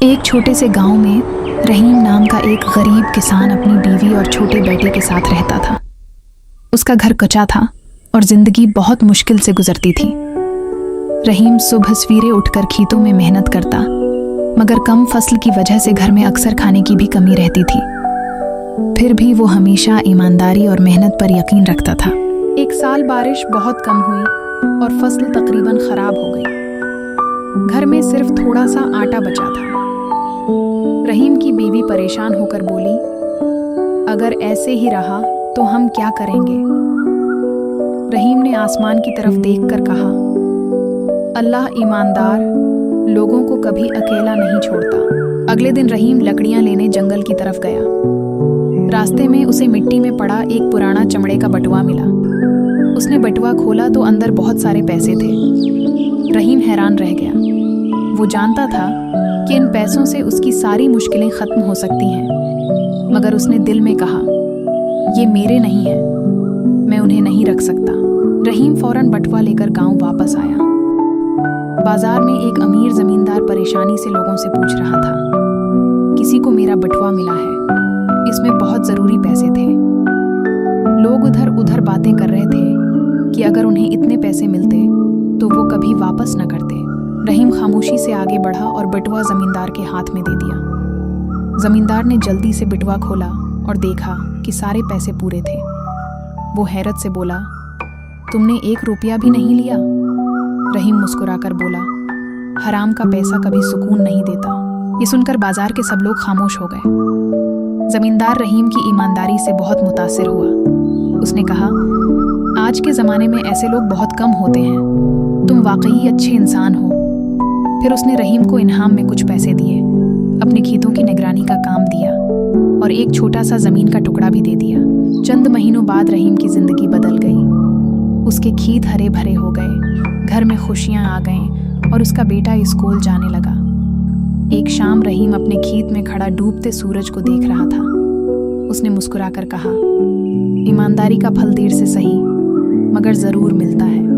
एक छोटे से गांव में रहीम नाम का एक गरीब किसान अपनी बीवी और छोटे बेटे के साथ रहता था। उसका घर कच्चा था और जिंदगी बहुत मुश्किल से गुजरती थी। रहीम सुबह सवेरे उठकर खेतों में मेहनत करता, मगर कम फसल की वजह से घर में अक्सर खाने की भी कमी रहती थी। फिर भी वो हमेशा ईमानदारी और मेहनत पर यकीन रखता था। एक साल बारिश बहुत कम हुई और फसल तकरीबन खराब हो गई। घर में सिर्फ थोड़ा सा आटा बचा था। रहीम की बीवी परेशान होकर बोली, अगर ऐसे ही रहा तो हम क्या करेंगे? रहीम ने आसमान की तरफ देखकर कहा, अल्लाह ईमानदार लोगों को कभी अकेला नहीं छोड़ता। अगले दिन रहीम लकड़ियां लेने जंगल की तरफ गया। रास्ते में उसे मिट्टी में पड़ा एक पुराना चमड़े का बटुआ मिला। उसने बटुआ खोला तो अंदर बहुत सारे पैसे थे। रहीम हैरान रह गया। वो जानता था कि इन पैसों से उसकी सारी मुश्किलें खत्म हो सकती हैं, मगर उसने दिल में कहा, ये मेरे नहीं हैं, मैं उन्हें नहीं रख सकता। रहीम फौरन बटुआ लेकर गांव वापस आया। बाजार में एक अमीर जमींदार परेशानी से लोगों से पूछ रहा था, किसी को मेरा बटुआ मिला है, इसमें बहुत जरूरी पैसे थे। लोग उधर उधर बातें कर रहे थे कि अगर उन्हें इतने पैसे मिलते तो वो कभी वापस न करते। रहीम खामोशी से आगे बढ़ा और बटुआ जमींदार के हाथ में दे दिया। जमींदार ने जल्दी से बटुआ खोला और देखा कि सारे पैसे पूरे थे। वो हैरत से बोला, तुमने 1 रुपया भी नहीं लिया? रहीम मुस्कुराकर बोला, हराम का पैसा कभी सुकून नहीं देता। ये सुनकर बाजार के सब लोग खामोश हो गए। जमींदार रहीम की ईमानदारी से बहुत मुतासिर हुआ। उसने कहा, आज के ज़माने में ऐसे लोग बहुत कम होते हैं, तुम वाकई अच्छे इंसान हो। फिर उसने रहीम को इनाम में कुछ पैसे दिए, अपने खेतों की निगरानी का काम दिया और एक छोटा सा ज़मीन का टुकड़ा भी दे दिया। चंद महीनों बाद रहीम की ज़िंदगी बदल गई। उसके खेत हरे भरे हो गए, घर में खुशियाँ आ गईं और उसका बेटा स्कूल जाने लगा। एक शाम रहीम अपने खेत में खड़ा डूबते सूरज को देख रहा था। उसने मुस्कुराकर कहा, ईमानदारी का फल देर से सही मगर ज़रूर मिलता है।